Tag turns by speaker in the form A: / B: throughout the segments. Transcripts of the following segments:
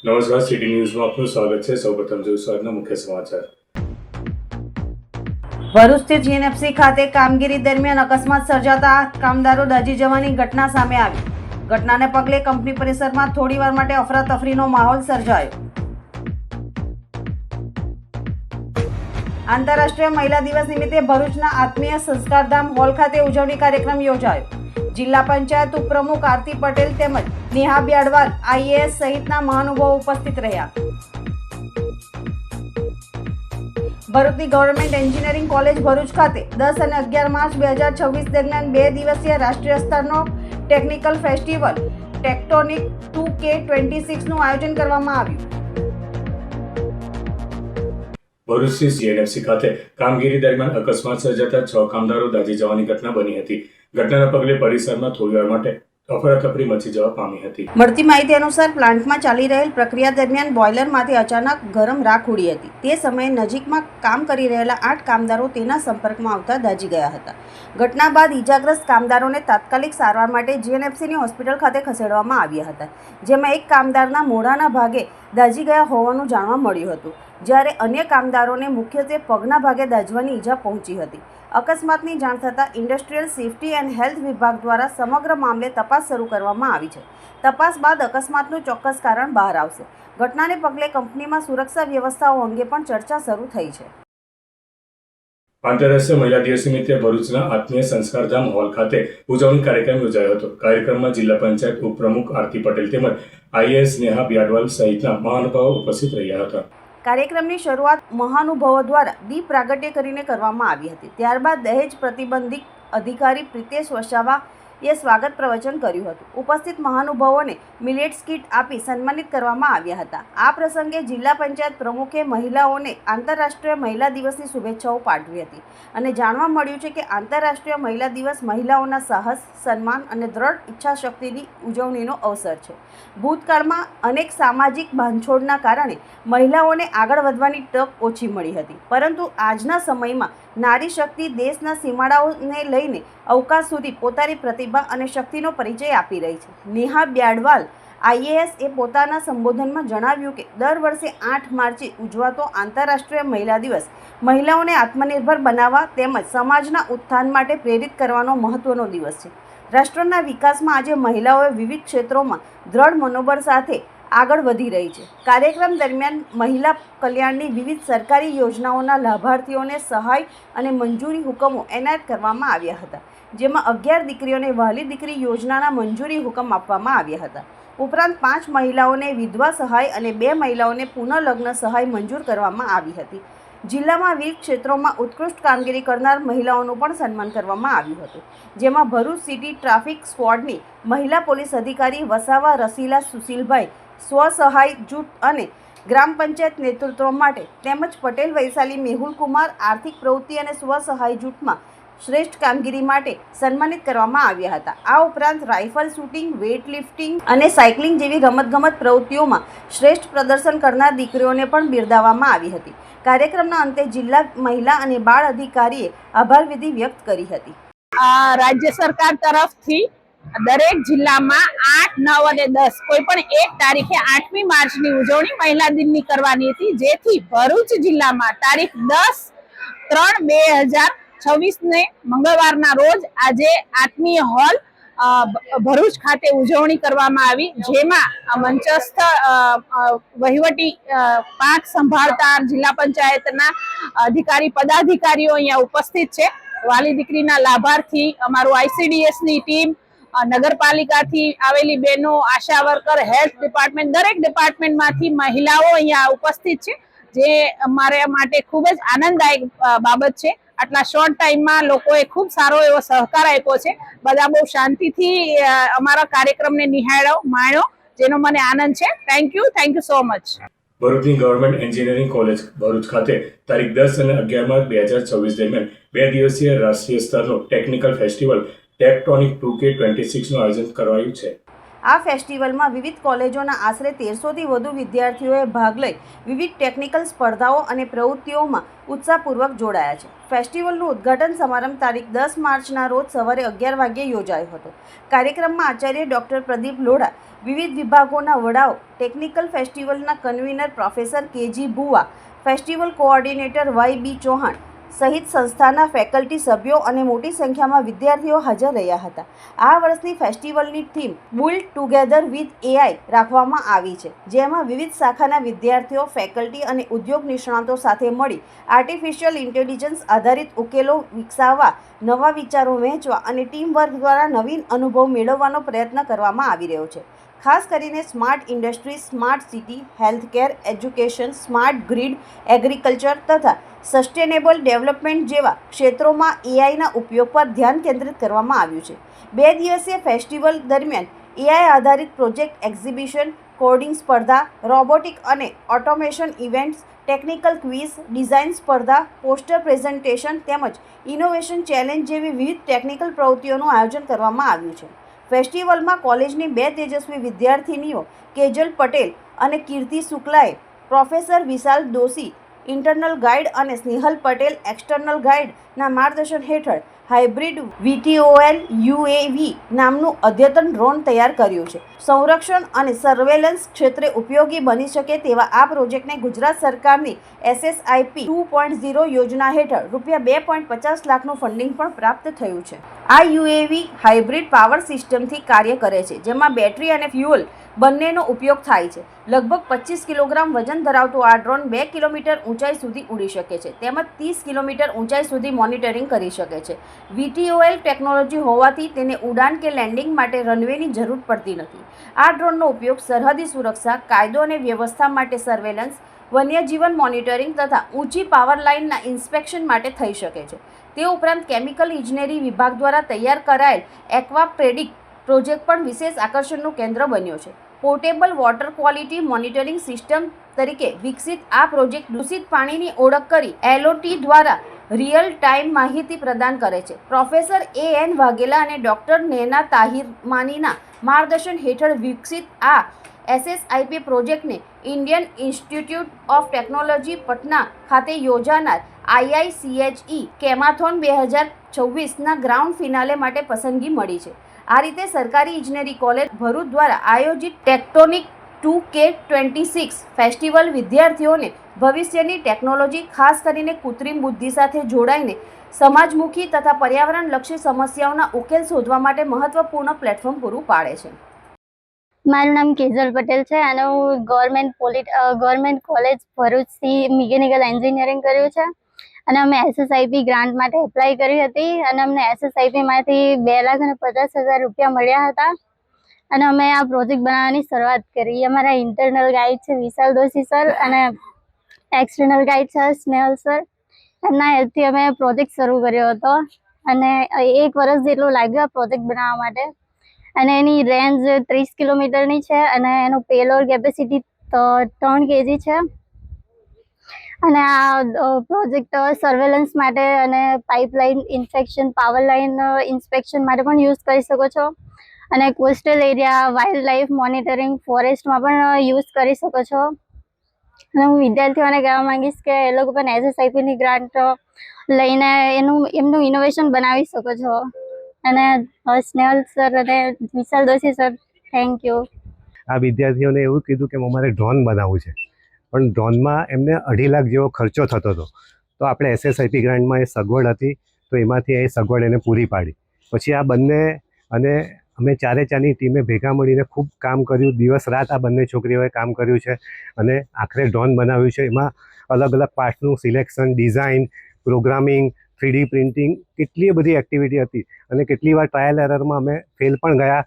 A: નમસ્કાર, સિટી ન્યૂઝમાં આપનું સ્વાગત છે। સૌપ્રથમ જોઈએ આજના મુખ્ય સમાચાર।
B: ભરૂચ સ્થિત જીએનએફસી ખાતે કામગીરી દરમિયાન અકસ્માત સર્જાતા કામદારો દાઝી જવાની ઘટના સામે આવી। ઘટનાને પગલે કંપની પરિસરમાં થોડીવાર માટે અફરાતફરીનો માહોલ સર્જાયો। આંતરરાષ્ટ્રીય મહિલા દિવસ નિમિત્તે ભરૂચના આત્મીય સંસ્કારધામ હોલ ખાતે ઉજવણી કાર્યક્રમ યોજાયો। જિલ્લા પંચાયત ઉપપ્રમુખ આરતી પટેલ તેમજ નેહા બ્યાડવાલ આઈએએસ સહિતના મહાનુભાવો ઉપસ્થિત રહ્યા। ભરૂચની ગવર્મેન્ટ એન્જિનિયરિંગ કોલેજ ભરૂચ ખાતે 10 અને 11 માર્ચ 2026 દરમિયાન 2 દિવસીય રાષ્ટ્રીય સ્તરનો ટેકનિકલ ફેસ્ટિવલ ટેક્ટોનિક 2K26નું આયોજન કરવામાં આવ્યું।
A: ભરૂચની જીએનએફસી ખાતે કામગીરી દરમિયાન અકસ્માત સર્જાતા 6 કામદારો દાઝી જવાની ઘટના બની હતી। ઘટનાના પગલે પરિસરમાં થોડીવાર માટે અફરાતફરી મચી જવા પામી હતી।
B: મળતી માહિતી અનુસાર પ્લાન્ટમાં ચાલી રહેલ પ્રક્રિયા દરમિયાન બોઇલરમાંથી અચાનક ગરમ રાખ ઉડી હતી। તે સમયે નજીકમાં કામ કરી રહેલા 8 કામદારો તેના સંપર્કમાં આવતા દાઝી ગયા હતા। ઘટના બાદ ઈજાગ્રસ્ત કામદારોને તાત્કાલિક સારવાર માટે જીએનએફસીની હોસ્પિટલ ખાતે ખસેડવામાં આવ્યા હતા, જેમાં એક કામદારના મોઢાના ભાગે દાઝી ગયા હોવાનું જાણવા મળ્યું હતું, જ્યારે અન્ય કામદારોને મુખ્યત્વે પગના ભાગે દાઝવાની ઈજા પહોંચી હતી। અકસ્માતની જાણ થતાં ઇન્ડસ્ટ્રીયલ સેફ્ટી એન્ડ હેલ્થ વિભાગ દ્વારા સમગ્ર મામલે તપાસ શરૂ કરવામાં આવી છે। તપાસ બાદ અકસ્માતનું ચોક્કસ કારણ બહાર આવશે। ઘટનાને પગલે કંપનીમાં સુરક્ષા વ્યવસ્થાઓ અંગે પણ ચર્ચા શરૂ થઈ છે।
A: આંતરરાષ્ટ્રીય મહિલા દિવસ નિમિત્તે ભરૂચના આત્મીય સંસ્કારધામ હોલ ખાતે ઉજવણી કાર્યક્રમ યોજાયો હતો। કાર્યક્રમમાં જિલ્લા પંચાયત ઉપપ્રમુખ આરતી પટેલ તેમજ આઈએએસ નેહા બ્યાડવાલ સહિતના મહાનુભાવો ઉપસ્થિત રહ્યા હતા।
B: કાર્યક્રમની શરૂઆત મહાનુભાવો દ્વારા દીપ પ્રાગટ્ય કરીને કરવામાં આવી હતી। ત્યારબાદ દહેજ પ્રતિબંધિત અધિકારી પ્રિતેશ વસાવાએ સ્વાગત પ્રવચન કર્યું હતું। ઉપસ્થિત મહાનુભાવોને મિલેટ્સ કીટ આપી સન્માનિત કરવામાં આવ્યા હતા। આ પ્રસંગે જિલ્લા પંચાયત પ્રમુખે મહિલાઓને આંતરરાષ્ટ્રીય મહિલા દિવસની શુભેચ્છાઓ પાઠવી હતી અને જાણવા મળ્યું છે કે આંતરરાષ્ટ્રીય મહિલા દિવસ મહિલાઓના સાહસ, સન્માન અને દ્રઢ ઈચ્છાશક્તિની ઉજવણીનો અવસર છે। ભૂતકાળમાં અનેક સામાજિક બાંધછોડના કારણે મહિલાઓને આગળ વધવાની તક ઓછી મળી હતી, પરંતુ આજના સમયમાં નારી શક્તિ દેશના સીમાડાઓને લઈને અવકાશ સુધી પોતાની પ્રતિભા અને શક્તિનો પરિચય આપી રહી છે। નેહા બ્યાડવાલ આઈએએસ એ પોતાના સંબોધનમાં જણાવ્યું કે દર વર્ષે 8 માર્ચે ઉજવાતો આંતરરાષ્ટ્રીય મહિલા દિવસ મહિલાઓને આત્મનિર્ભર બનાવવા તેમજ સમાજના ઉત્થાન માટે પ્રેરિત કરવાનો મહત્વનો દિવસ છે। રાષ્ટ્રના વિકાસમાં આજે મહિલાઓએ વિવિધ ક્ષેત્રોમાં દ્રઢ મનોબળ સાથે આગળ વધી રહી છે। કાર્યક્રમ દરમિયાન મહિલા કલ્યાણની વિવિધ સરકારી યોજનાઓના લાભાર્થીઓને સહાય અને મંજૂરી હુકમો એનાયત કરવામાં આવ્યા હતા, જેમાં 11 દીકરીઓને વહાલી દીકરી યોજનાના મંજૂરી હુકમ આપવામાં આવ્યા હતા। ઉપરાંત 5 મહિલાઓને વિધવા સહાય અને 2 મહિલાઓને પુનઃલગ્ન સહાય મંજૂર કરવામાં આવી હતી। જિલ્લામાં વિવિધ ક્ષેત્રોમાં ઉત્કૃષ્ટ કામગીરી કરનાર મહિલાઓનું પણ સન્માન કરવામાં આવ્યું હતું, જેમાં ભરૂચ સિટી ટ્રાફિક સ્ક્વોડની મહિલા પોલીસ અધિકારી વસાવા રસીલા સુશીલભાઈ સ્વસહાય જૂથ અને ગ્રામ પંચાયત નેતૃત્વ માટે તેમજ પટેલ વૈશાલી મેહુલકુમાર આર્થિક પ્રવૃત્તિ અને સ્વસહાય જૂથમાં શ્રેષ્ઠ કામગીરી માટે સન્માનિત કરવામાં આવ્યા હતા। આ ઉપરાંત રાઇફલ શૂટિંગ, વેઇટ લિફ્ટિંગ અને સાયકલિંગ જેવી રમતગમત પ્રવૃત્તિઓમાં શ્રેષ્ઠ પ્રદર્શન કરનાર દીકરીઓને પણ બિરદાવવામાં આવી હતી। કાર્યક્રમના અંતે જિલ્લા મહિલા અને બાળ અધિકારીએ આભાર વિધિ વ્યક્ત કરી હતી।
C: રાજ્ય સરકાર તરફથી દરેક જિલ્લામાં 8, 9 અને 10 કોઈ પણ એક તારીખે 8મી માર્ચની ઉજવણી મહિલા દિનની કરવાની હતી, જેથી ભરૂચ જિલ્લામાં તારીખ 10/3/2026ને મંગળવારના રોજ આજે આત્મીય હોલ ભરૂચ ખાતે ઉજવણી કરવામાં આવી, જેમાં મંચસ્થ વહીવટી પાંખ સંભાળતા જિલ્લા પંચાયતના અધિકારી પદાધિકારીઓ અહીંયા ઉપસ્થિત છે। વાલી દીકરીના લાભાર્થી, અમારું આઈસીડીએસની ટીમ, નગરપાલિકાથી આવેલી બહેનો, આશા વર્કર, હેલ્થ ડિપાર્ટમેન્ટ, દરેક ડિપાર્ટમેન્ટમાંથી મહિલાઓ અહીંયા ઉપસ્થિત છે, જે અમારા માટે ખૂબ જ આનંદદાયક બાબત છે। આટલા શોર્ટ ટાઈમમાં લોકોએ ખૂબ સારો એવો સહકાર આપ્યો છે। બધા બહુ શાંતિથી અમારા કાર્યક્રમને નિહાળ્યો, માણ્યો, જેનો મને આનંદ છે। Thank you so much.
A: ભરૂચની ગવર્મેન્ટ એન્જિનિયરિંગ કોલેજ ભરૂચ ખાતે તારીખ 10 અને 11 માર્ચ 2026 દરમિયાન 2 દિવસીય રાષ્ટ્રીય સ્તરનો ટેકનિકલ ફેસ્ટિવલ ટેક્ટોનિક 2K26નું આયોજન કરાયું છે।
B: આ ફેસ્ટિવલમાં વિવિધ કોલેજોના આશરે 1300થી વધુ વિદ્યાર્થીઓએ ભાગ લઈ વિવિધ ટેકનિકલ સ્પર્ધાઓ અને પ્રવૃત્તિઓમાં ઉત્સાહપૂર્વક જોડાયા છે. ફેસ્ટિવલનું ઉદ્ઘાટન સમારંભ તારીખ 10 માર્ચના રોજ સવારે 11 વાગ્યે યોજાયો હતો. કાર્યક્રમમાં આચાર્ય ડૉક્ટર પ્રદીપ લોઢા, વિવિધ વિભાગોના વડાઓ, ટેકનિકલ ફેસ્ટિવલના કન્વીનર પ્રોફેસર કે.જી. ભુવા, ફેસ્ટિવલ કોઓર્ડિનેટર વાય.બી. ચૌહાણ સહિત સંસ્થાના ફેકલ્ટી સભ્યો અને મોટી સંખ્યામાં વિદ્યાર્થીઓ હાજર રહ્યા હતા. આ વર્ષની ફેસ્ટિવલની theme build together with AI રાખવામાં આવી છે, જેમાં વિવિધ શાખાના વિદ્યાર્થીઓ, ફેકલ્ટી અને ઉદ્યોગ નિષ્ણાતો સાથે મળી આર્ટિફિશિયલ ઇન્ટેલિજન્સ આધારિત ઉકેલો વિકસાવવા, નવા વિચારો વહેંચવા અને ટીમ વર્ક દ્વારા નવીન અનુભવ મેળવવાનો પ્રયત્ન કરવામાં આવી રહ્યો છે. ખાસ કરીને smart industry, smart city, healthcare, education, smart grid, agriculture તથા સસ્ટેનેબલ ડેવલપમેન્ટ જેવા ક્ષેત્રોમાં એઆઈના ઉપયોગ પર ધ્યાન કેન્દ્રિત કરવામાં આવ્યું છે. 2 દિવસીય ફેસ્ટિવલ દરમિયાન એઆઈ આધારિત પ્રોજેક્ટ એક્ઝિબિશન, કોડિંગ સ્પર્ધા, રોબોટિક અને automation events, technical quiz, design સ્પર્ધા, પોસ્ટર પ્રેઝન્ટેશન તેમજ ઇનોવેશન ચેલેન્જ જેવી વિવિધ ટેકનિકલ પ્રવૃત્તિઓનું આયોજન કરવામાં આવ્યું છે. ફેસ્ટિવલમાં કોલેજની 2 તેજસ્વી વિદ્યાર્થિનીઓ કેજલ પટેલ અને કીર્તિ શુક્લાએ પ્રોફેસર વિશાલ દોશી ઇન્ટરનલ ગાઈડ અને સ્નેહલ પટેલ એક્સટર્નલ ગાઈડના માર્ગદર્શન હેઠળ હાઇબ્રિડ VTOL UAV નામનું અદ્યતન ડ્રોન તૈયાર કર્યું છે. સંરક્ષણ અને સર્વેલન્સ ક્ષેત્રે ઉપયોગી બની શકે તેવા આ પ્રોજેક્ટને ગુજરાત સરકારની SSIP 2.0 યોજના હેઠળ ₹2.50 લાખનું ફંડિંગ પણ પ્રાપ્ત થયું છે. આ UAV હાઇબ્રિડ પાવર સિસ્ટમથી કાર્ય કરે છે, જેમાં બેટરી અને ફ્યુઅલ બંનેનો ઉપયોગ થાય છે. લગભગ 25 કિલોગ્રામ વજન ધરાવતું આ ડ્રોન 2 કિલોમીટર ઊંચાઈ સુધી ઉડી શકે છે, તેમજ 30 કિલોમીટર ઊંચાઈ સુધી મોનિટરિંગ કરી શકે છે. VTOL ટેકનોલોજી હોવાથી તેને ઉડાન કે લેન્ડિંગ માટે રનવેની જરૂર પડતી નથી. આ ડ્રોનનો ઉપયોગ સરહદી સુરક્ષા, કાયદો અને વ્યવસ્થા માટે સર્વેલન્સ, વન્યજીવન મોનિટરિંગ તથા ઊંચી પાવર લાઇનના ઇન્સ્પેક્શન માટે થઈ શકે છે. તે ઉપરાંત કેમિકલ ઇજનેરી વિભાગ દ્વારા તૈયાર કરાયેલ એક્વા પ્રેડિક્ટ પ્રોજેક્ટ પણ વિશેષ આકર્ષણનું કેન્દ્ર બન્યો છે. Portable water quality monitoring system તરીકે વિકસિત આ પ્રોજેક્ટ દૂષિત પાણીની ઓળખ કરી LOT દ્વારા રિયલ ટાઈમ માહિતી પ્રદાન કરે છે. પ્રોફેસર AN વાઘેલા અને ડૉક્ટર નેના તાહિરમાનીના માર્ગદર્શન હેઠળ વિકસિત આ SSIP પ્રોજેક્ટને Indian institute of technology Patna ખાતે યોજાનાર IICHE કેમાથોન 2026ના ગ્રાઉન્ડ ફિનાલે માટે પસંદગી મળી છે. આ રીતે સરકારી ઇજનેરી કોલેજ ભરૂચ દ્વારા આયોજિત ટેક્ટોનિક 2K26 ફેસ્ટિવલ વિદ્યાર્થીઓને ભવિષ્યની ટેકનોલોજી, ખાસ કરીને કૃત્રિમ બુદ્ધિ સાથે જોડાઈને સમાજમુખી તથા પર્યાવરણલક્ષી સમસ્યાઓના ઉકેલ શોધવા માટે મહત્વપૂર્ણ પ્લેટફોર્મ પૂરું પાડે છે.
D: મારું નામ કેજલ પટેલ છે અને હું ગવર્મેન્ટ કોલેજ ભરૂચથી મિકેનિકલ એન્જિનિયરિંગ કર્યું છે અને અમે SSIP ગ્રાન્ટ માટે એપ્લાય કરી હતી અને અમને SSIPમાંથી ₹2,50,000 મળ્યા હતા અને અમે આ પ્રોજેક્ટ બનાવવાની શરૂઆત કરી. અમારા ઇન્ટરનલ ગાઈડ છે વિશાલ દોશી સર અને એક્સટર્નલ ગાઈડ છે સ્નેહલ સર. એમના હેલ્પથી અમે પ્રોજેક્ટ શરૂ કર્યો હતો અને 1 વર્ષ જેટલું લાગ્યું આ પ્રોજેક્ટ બનાવવા માટે. અને એની રેન્જ 30 કિલોમીટરની છે અને એનું પેલોડ કેપેસિટી 3 kg છે. અને આ પ્રોજેક્ટ સર્વેલન્સ માટે અને pipeline inspection, power line inspection માટે પણ યુઝ કરી શકો છો અને coastal area, wild life monitoring, ફોરેસ્ટમાં પણ યુઝ કરી શકો છો. અને હું વિદ્યાર્થીઓને કહેવા માંગીશ કે એ લોકો પણ SSIPની ગ્રાન્ટ લઈને એમનું ઇનોવેશન બનાવી શકો છો. અને સ્નેહલ સર અને વિશાલ દોશી સર, થેન્ક યુ.
E: આ વિદ્યાર્થીઓને એવું કીધું કે અમારે ડ્રોન બનાવવું છે, પણ ડ્રોનમાં એમને 2.5 લાખ જેવો ખર્ચો થતો હતો. તો આપણે SSIP ગ્રાન્ટમાં એ સગવડ હતી, તો એમાંથી એ સગવડ એને પૂરી પાડી. પછી આ બંને અને અમે 4ની ટીમે ભેગા મળીને ખૂબ કામ કર્યું. દિવસ રાત આ બંને છોકરીઓએ કામ કર્યું છે અને આખરે ડ્રોન બનાવ્યું છે. એમાં અલગ અલગ પાર્ટનું selection, design, programming, 3D printing, કેટલી બધી એક્ટિવિટી હતી અને કેટલી વાર ટ્રાયલ એરરમાં અમે ફેલ પણ ગયા.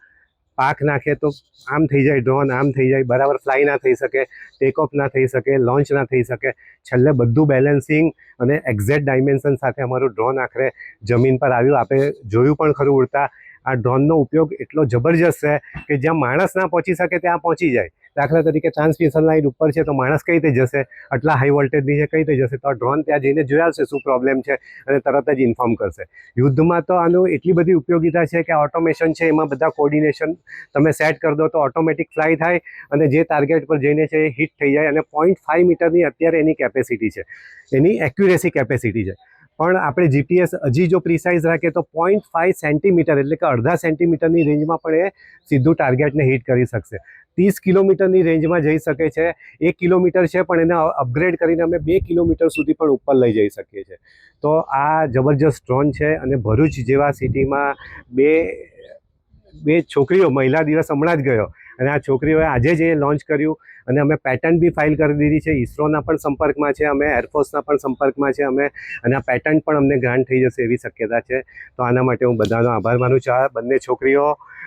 E: પાક નાખીએ તો આમ થઈ જાય ડ્રોન, આમ થઈ જાય, બરાબર ફ્લાય ના થઈ શકે, ટેક ઓફ ના થઈ શકે, લોન્ચ ના થઈ શકે. છેલ્લે બધું બેલેન્સિંગ અને એક્ઝેક્ટ ડાયમેન્શન સાથે અમારું ડ્રોન આખરે જમીન પર આવ્યું. આપણે જોયું પણ ખરું ઉડતા. આ ડ્રોનનો ઉપયોગ એટલો જબરજસ્ત છે કે જ્યાં માણસ ના પહોંચી શકે ત્યાં પહોંચી જાય. દાખલા તરીકે ટ્રાન્સમિશન લાઇન ઉપર છે તો માણસ કઈ રીતે જશે, આટલા હાઈ વોલ્ટેજની છે કઈ રીતે જશે, તો ડ્રોન ત્યાં જઈને જોઈ આવશે શું પ્રોબ્લેમ છે અને તરત જ ઇન્ફોર્મ કરશે. યુદ્ધમાં તો આનું એટલી બધી ઉપયોગિતા છે કે ઓટોમેશન છે, એમાં બધા કોર્ડિનેશન તમે સેટ કરી દો તો ઓટોમેટિક ફ્લાય થાય અને જે ટાર્ગેટ પર જઈને છે એ હિટ થઈ જાય. અને 0.5 મીટરની અત્યારે એની કેપેસિટી છે, એની એક્યુરેસી કેપેસિટી છે. પણ આપણે જીપીએસ હજી જો પ્રિસાઇઝ રાખીએ તો 0.5 સેન્ટીમીટર એટલે કે અડધા સેન્ટીમીટરની રેન્જમાં પણ એ સીધું ટાર્ગેટને હિટ કરી શકશે. 30 કિલોમીટરની રેન્જમાં જઈ શકે છે. 1 કિલોમીટર છે પણ એને અપગ્રેડ કરીને અમે 2 કિલોમીટર સુધી પણ ઉપર લઈ જઈ શકીએ છીએ. તો આ જબરજસ્ત ડ્રોન છે. અને ભરૂચ જેવા સિટીમાં બે છોકરીઓ, મહિલા દિવસ હમણાં જ ગયો અને આ છોકરીઓએ આજે જ એ લોન્ચ કર્યું અને અમે પેટન્ટ બી ફાઇલ કરી દીધી છે. ઇસરોના પણ સંપર્કમાં છે અમે, એરફોર્સના પણ સંપર્કમાં છે અમે, અને આ પેટન્ટ પણ અમને ગ્રાન્ટ થઈ જશે એવી શક્યતા છે. તો આના માટે હું બધાનો આભાર માનું છું, આ બંને છોકરીઓ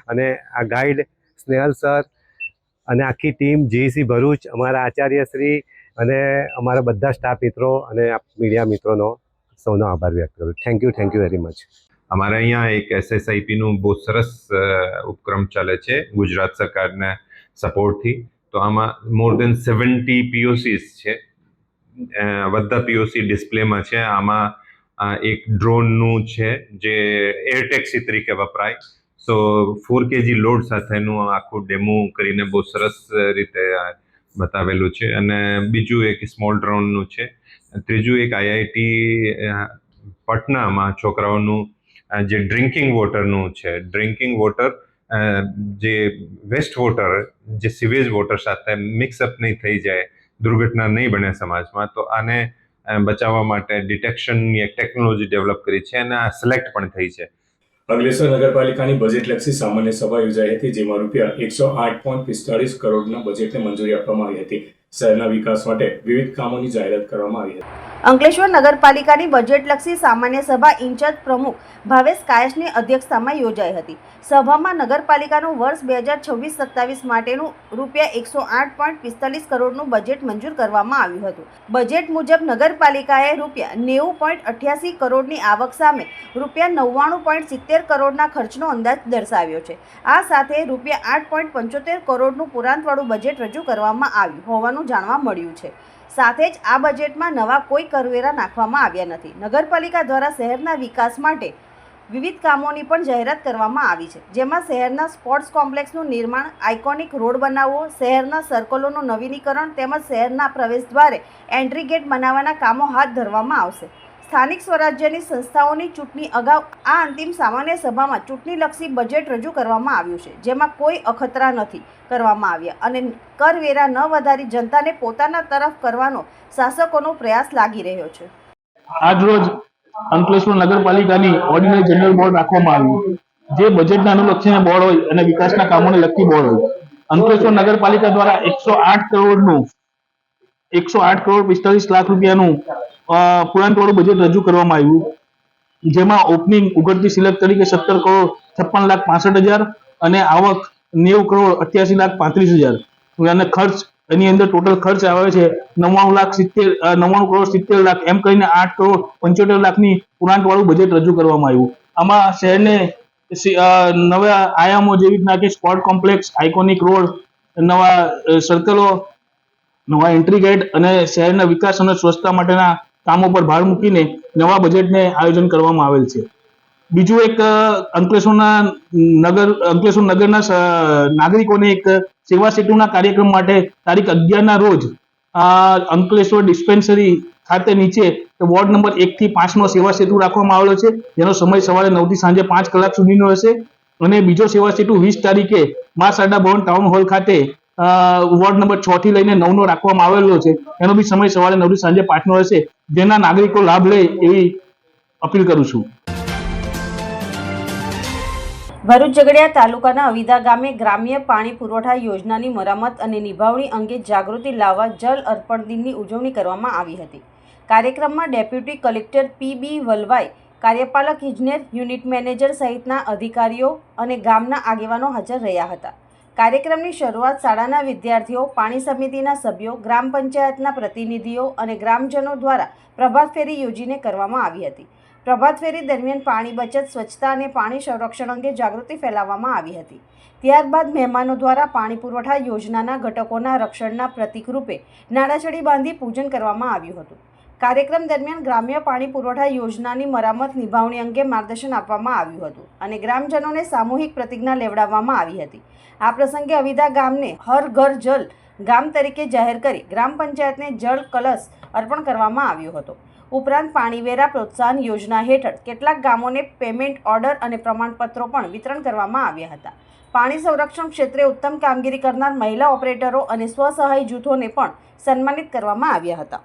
E: અને આ ગાઈડ સ્નેહલ સર અને આખી ટીમ જીઈસી ભરૂચ, અમારા આચાર્યશ્રી અને અમારા બધા સ્ટાફ મિત્રો અને મીડિયા મિત્રોનો સૌનો આભાર વ્યક્ત કરું. Thank you very much.
F: અમારે અહીંયા એક SSIPનું બહુ સરસ ઉપક્રમ ચાલે છે ગુજરાત સરકારના સપોર્ટથી. તો આમાં મોર દેન 70 POCs છે, બધા POC ડિસ્પ્લેમાં છે. આમાં એક ડ્રોનનું છે જે એર ટેક્સી તરીકે વપરાય. સો 4 kg લોડ સાથેનું આખું ડેમો કરીને બહુ સરસ રીતે બતાવેલું છે. અને બીજું એક સ્મોલ ડ્રોનનું છે. ત્રીજું એક IIT પટનામાં છોકરાઓનું જે ડ્રિંકિંગ વોટરનું છે. ડ્રિંકિંગ વોટર જે વેસ્ટ વોટર, જે સિવેજ વોટર સાથે મિક્સઅપ નહીં થઈ જાય, દુર્ઘટના નહીં બને સમાજમાં, તો આને બચાવવા માટે ડિટેક્શનની એક ટેકનોલોજી ડેવલપ કરી છે અને આ સિલેક્ટ પણ થઈ છે.
A: અંકલેશ્વર નગરપાલિકાની બજેટલક્ષી સામાન્ય સભા યોજાઈ હતી, જેમાં રૂપિયા 108.45 કરોડના બજેટને મંજૂરી આપવામાં આવી હતી. શહેરના વિકાસ માટે વિવિધ કામોની જાહેરાત કરવામાં આવી હતી.
B: અંકલેશ્વર નગરપાલિકાની બજેટલક્ષી સામાન્ય સભા ઇન્ચાર્જ પ્રમુખ ભાવેશ કાયસની અધ્યક્ષતામાં યોજાઈ હતી. સભામાં નગરપાલિકાનું વર્ષ 2026-27 માટેનું રૂપિયા 108.45 કરોડનું બજેટ મંજૂર કરવામાં આવ્યું હતું. બજેટ મુજબ નગરપાલિકાએ રૂપિયા 90.88 કરોડની આવક સામે રૂપિયા 99.70 કરોડના ખર્ચનો અંદાજ દર્શાવ્યો છે. આ સાથે રૂપિયા 8.75 કરોડનું પુરાંતવાળું બજેટ રજૂ કરવામાં આવ્યું હોવાનું જાણવા મળ્યું છે. સાથે જ આ બજેટમાં નવા કોઈ કરવેરા નાખવામાં આવ્યા નથી. નગરપાલિકા દ્વારા શહેરના વિકાસ માટે વિવિધ કામોની પણ જાહેરાત કરવામાં આવી છે, જેમાં શહેરના સ્પોર્ટ્સ કોમ્પ્લેક્સનું નિર્માણ, આઇકોનિક રોડ બનાવવો, શહેરના સર્કલોનું નવીનીકરણ તેમજ શહેરના પ્રવેશદ્વારે એન્ટ્રી ગેટ બનાવવાના કામો હાથ ધરવામાં આવશે. સ્થાનિક સ્વરાજ્યની સંસ્થાઓની ચૂંટણી અગાઉ આ અંતિમ સામાન્ય સભામાં ચૂંટણીલક્ષી બજેટ રજૂ કરવામાં આવ્યું છે, જેમાં કોઈ અખતરા નથી કરવામાં આવ્યા અને કરવેરા ન વધારી જનતાને પોતાના તરફ કરવાનો શાસકોનો પ્રયાસ લાગી રહ્યો છે.
G: આજરોજ અંકલેશ્વર નગરપાલિકાની ઓર્ડિનરી જનરલ બોર્ડ રાખવામાં આવ્યું, જે બજેટને અનુલક્ષીને બોર્ડ હોય અને વિકાસના કામોને લગતી બોર્ડ હોય. અંકલેશ્વર નગરપાલિકા દ્વારા 108 કરોડ 45 લાખ રૂપિયાનું પુરાંતવાળું બજેટ રજૂ કરવામાં આવ્યું, જેમાં ઓપનિંગ ઉઘડતી સિલક તરીકે 17 કરોડ 56 લાખ 65 હજાર અને આવક 90 કરોડ 88 લાખ 35 હજાર અને ખર્ચ એની અંદર ટોટલ ખર્ચ આવે છે 99 કરોડ 70 લાખ, એમ કરીને 8 કરોડ 75 લાખની પુરાંતવાળું બજેટ રજૂ કરવામાં આવ્યું. આમાં શહેરને નવા આયામો જેવી રીતના કે સ્પોર્ટ કોમ્પ્લેક્સ, આઇકોનિક રોડ, નવા સર્કલો, નવા એન્ટ્રી ગેટ અને શહેરના વિકાસ અને સ્વચ્છતા માટેના કામો પર ભાર મૂકીને નવા બજેટને આયોજન કરવામાં આવેલ છે. બીજું એક અંકલેશ્વર નગરના નાગરિકોને એક સેવા સેતુના કાર્યક્રમ માટે તારીખ 11 રોજ અંકલેશ્વર ડિસ્પેન્સરી ખાતે નીચે વોર્ડ નંબર 1 થી 5 સેવા સેતુ રાખવામાં આવેલો છે, જેનો સમય સવારે 9 થી સાંજે 5 કલાક સુધીનો હશે. અને બીજો સેવા સેતુ 20 તારીખે મા શારદા ભવન ટાઉન હોલ ખાતે વોર્ડ નંબર 6 થી લઈને 9 રાખવામાં આવેલો છે, એનો બી સમય સવારે 9 થી સાંજે 5 હશે, જેના નાગરિકો લાભ લે એવી અપીલ કરું છું.
B: ભરૂચ ઝઘડિયા તાલુકાના અવિધા ગામે ગ્રામ્ય પાણી પુરવઠા યોજનાની મરામત અને નિભાવણી અંગે જાગૃતિ લાવવા જલ અર્પણ દિનની ઉજવણી કરવામાં આવી હતી. કાર્યક્રમમાં ડેપ્યુટી કલેક્ટર PB વલવાઈ, કાર્યપાલક ઇજનેર, યુનિટ મેનેજર સહિતના અધિકારીઓ અને ગામના આગેવાનો હાજર રહ્યા હતા. કાર્યક્રમની શરૂઆત શાળાના વિદ્યાર્થીઓ, પાણી સમિતિના સભ્યો, ગ્રામ પંચાયતના પ્રતિનિધિઓ અને ગ્રામજનો દ્વારા પ્રભાત ફેરી યોજીને કરવામાં આવી હતી. પ્રભાત ફેરી દરમિયાન પાણી બચત, સ્વચ્છતા અને પાણી સંરક્ષણ અંગે જાગૃતિ ફેલાવવામાં આવી હતી. ત્યારબાદ મહેમાનો દ્વારા પાણી પુરવઠા યોજનાના ઘટકોના રક્ષણના પ્રતીક રૂપે નાળાચડી બાંધી પૂજન કરવામાં આવ્યું હતું. કાર્યક્રમ દરમિયાન ગ્રામ્ય પાણી પુરવઠા યોજનાની મરામત નિભાવણી અંગે માર્ગદર્શન આપવામાં આવ્યું હતું અને ગ્રામજનોને સામૂહિક પ્રતિજ્ઞા લેવડાવવામાં આવી હતી. આ પ્રસંગે અવિધા ગામને હર ઘર જલ ગામ તરીકે જાહેર કરી ગ્રામ પંચાયતને જળ કલશ અર્પણ કરવામાં આવ્યો હતો. ઉપરાંત પાણીવેરા પ્રોત્સાહન યોજના હેઠળ કેટલાક ગામોને પેમેન્ટ ઓર્ડર અને પ્રમાણપત્રો પણ વિતરણ કરવામાં આવ્યા હતા. પાણી સંરક્ષણ ક્ષેત્રે ઉત્તમ કામગીરી કરનાર મહિલા ઓપરેટરો અને સ્વસહાય જૂથોને પણ સન્માનિત કરવામાં આવ્યા હતા.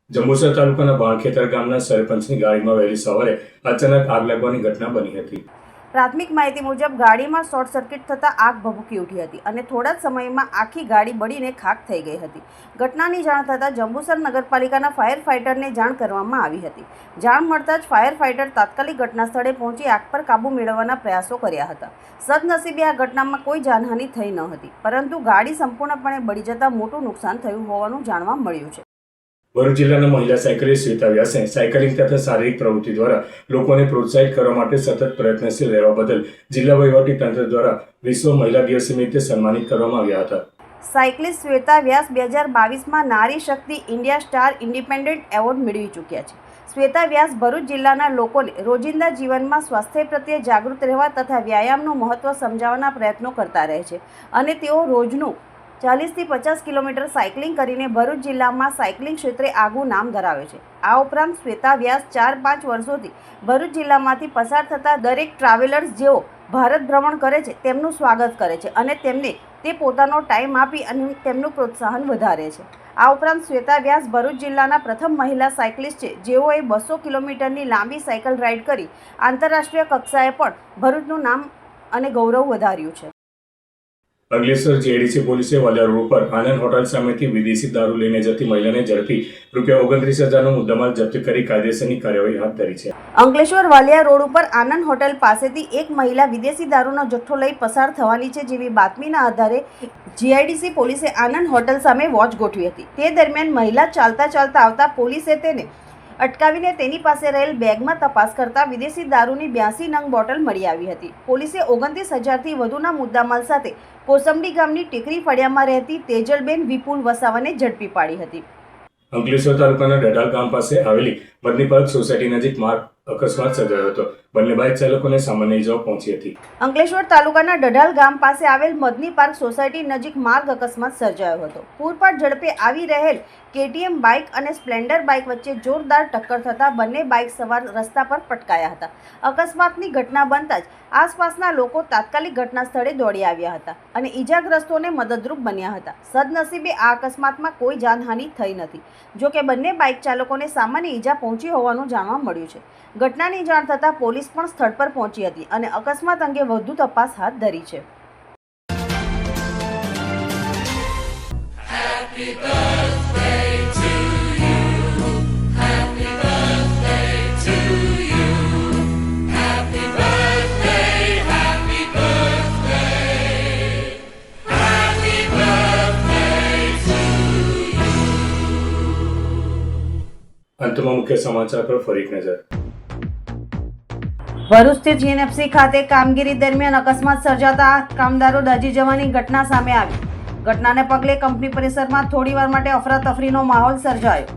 A: જંબુસર તાલુકાના બાણખેતર ગામના સરપંચની ગાડીમાં વહેલી સવારે અચાનક આગ લાગવાની ઘટના બની હતી.
B: પ્રાથમિક માહિતી મુજબ ગાડીમાં શોર્ટ સર્કિટ થતાં આગ ભભૂકી ઉઠી હતી અને થોડા જ સમયમાં આખી ગાડી બળીને ખાખ થઈ ગઈ હતી. ઘટનાની જાણ થતાં જંબુસર નગરપાલિકાના ફાયર ફાઇટરને જાણ કરવામાં આવી હતી. જાણ મળતાં જ ફાયર ફાઇટર તાત્કાલિક ઘટના સ્થળે પહોંચી આગ પર કાબૂ મેળવવાના પ્રયાસો કર્યા હતા. સદનસીબે આ ઘટનામાં કોઈ જાનહાનિ થઈ ન હતી, પરંતુ ગાડી સંપૂર્ણપણે બળી જતાં મોટું નુકસાન થયું હોવાનું જાણવા મળ્યું છે.
A: ભરૂચ જિલ્લાના મહિલા સાયકલિસ્ટ શ્વેતા વ્યાસે સાયકલિંગ તથા શારીરિક પ્રવૃત્તિ દ્વારા લોકોને પ્રોત્સાહિત કરવા માટે સતત પ્રયત્નશીલ રહેવા બદલ જિલ્લા વહીવટી તંત્ર દ્વારા વિશ્વ મહિલા દિવસ નિમિત્તે સન્માનિત કરવામાં આવ્યા હતા.
B: સાયકલિસ્ટ શ્વેતા વ્યાસ 2022માં નારી શક્તિ ઇન્ડિયા સ્ટાર ઇન્ડિપેન્ડન્ટ એવોર્ડ મેળવી ચૂક્યા છે. શ્વેતા વ્યાસ ભરૂચ જિલ્લાના લોકોને રોજિંદા જીવનમાં સ્વાસ્થ્ય પ્રત્યે જાગૃત રહેવા તથા વ્યાયામનું મહત્વ સમજાવવાના પ્રયત્નો કરતા રહે છે અને તેઓ રોજનું 40 થી 50 કિલોમીટર સાયકલિંગ કરીને ભરૂચ જિલ્લામાં સાયકલિંગ ક્ષેત્રે આગવું નામ ધરાવે છે. આ ઉપરાંત શ્વેતા વ્યાસ 4-5 વર્ષોથી ભરૂચ જિલ્લામાંથી પસાર થતા દરેક ટ્રાવેલર્સ જેઓ ભારત ભ્રમણ કરે છે તેમનું સ્વાગત કરે છે અને તેમને તે પોતાનો ટાઈમ આપી અને તેમનું પ્રોત્સાહન વધારે છે. આ ઉપરાંત શ્વેતા વ્યાસ ભરૂચ જિલ્લાના પ્રથમ મહિલા સાયકલિસ્ટ છે જેઓએ 200 કિલોમીટરની લાંબી સાયકલ રાઇડ કરી આંતરરાષ્ટ્રીય કક્ષાએ પણ ભરૂચનું નામ અને ગૌરવ વધાર્યું છે.
A: અંકલેશ્વર જીઆઈડીસી પોલીસે વાલિયા રોડ ઉપર આનંદ હોટલ સામેથી વિદેશી દારૂ લઈને જતી મહિલાને ઝડપી ₹29,000નો મુદ્દામાલ જપ્ત કરી કાયદેસરની કાર્યવાહી હાથ ધરી છે.
B: અંકલેશ્વર વાલિયા રોડ ઉપર આનંદ હોટલ પાસેથી એક મહિલા વિદેશી દારૂનો જથ્થો લઈ પસાર થવાની છે જેવી બાતમીના આધારે જીઆઈડીસી પોલીસે આનંદ હોટલ સામે વોચ ગોઠવી હતી. તે દરમિયાન મહિલા ચાલતા આવતા પોલીસે તેને અટકાવીને તેની પાસે રહેલ બેગમાં તપાસ કરતા વિદેશી દારૂની 82 નંગ બોટલ મળી આવી હતી. પોલીસે 29,000થી વધુના મુદ્દામાલ સાથે કોસંબડી ગામની ટેકરી ફળિયામાં રહેતી તેજલબેન વિપુલ વસાવાને ઝડપી પાડી હતી.
A: અંકલેશ્વર તાલુકાના ડડાલ ગામ પાસે આવેલી મદની પાર્ક સોસાયટી નજીક માર્ગ અકસ્માત સર્જાયો હતો. બંને બાઇક ચાલકોને સામાન્ય ઇજાઓ પહોંચી હતી.
B: અંકલેશ્વર તાલુકાના ડડાલ ગામ પાસે આવેલ મદની પાર્ક સોસાયટી નજીક માર્ગ અકસ્માત સર્જાયો હતો. પૂરપાટ ઝડપે આવી રહેલ કેટીએમ બાઇક અને સ્પ્લેન્ડર બાઇક વચ્ચે જોરદાર ટક્કર થતાં બંને બાઇક સવાર રસ્તા પર પટકાયા હતા. અકસ્માતની ઘટના બનતા જ આસપાસના લોકો તાત્કાલિક ઘટના સ્થળે દોડી આવ્યા હતા અને ઈજાગ્રસ્તોને મદદરૂપ બન્યા હતા. સદનસીબે આ અકસ્માતમાં કોઈ જાનહાનિ થઈ નથી. જો કે બંને બાઇક ચાલકોને સામાન્ય ઈજા પહોંચી હોવાનું જાણવા મળ્યું છે. ઘટનાની જાણ થતાં પોલીસ પણ સ્થળ પર પહોંચી હતી અને અકસ્માત અંગે વધુ તપાસ હાથ ધરી છે.
A: અંતમાં મુખ્ય સમાચાર પર ફરી એક નજર.
B: ભરૂચ સ્થિત જીએનએફસી ખાતે કામગીરી દરમિયાન અકસ્માત સર્જાતા કામદારો દાઝી જવાની ઘટના સામે આવી. ઘટનાને પગલે કંપની પરિસરમાં થોડીવાર માટે અફરાતફરીનો માહોલ સર્જાયો.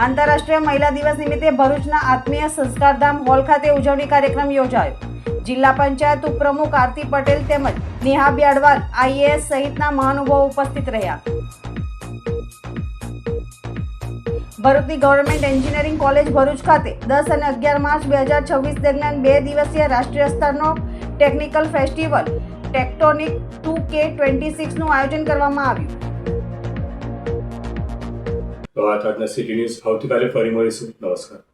B: આંતરરાષ્ટ્રીય મહિલા દિવસ નિમિત્તે ભરૂચના આત્મીય સંસ્કારધામ હોલ ખાતે ઉજવણી કાર્યક્રમ યોજાયો. જિલ્લા પંચાયત ઉપપ્રમુખ આરતી પટેલ તેમજ નેહા બ્યાડવાલ આઈએએસ સહિતના મહાનુભાવો ઉપસ્થિત રહ્યા. ભરૂચની ગવર્મેન્ટ એન્જિનિયરિંગ કોલેજ ભરૂચ ખાતે 10 અને 11 માર્ચ 2026 દરમિયાન 2 દિવસીય રાષ્ટ્રીય સ્તરનો ટેકનિકલ ફેસ્ટિવલ ટેક્ટોનિક 2K26નું આયોજન કરવામાં આવ્યું.
A: તો આ આજના સિટી ન્યૂઝ. આવતીકાલે ફરી મળીશું. નમસ્કાર.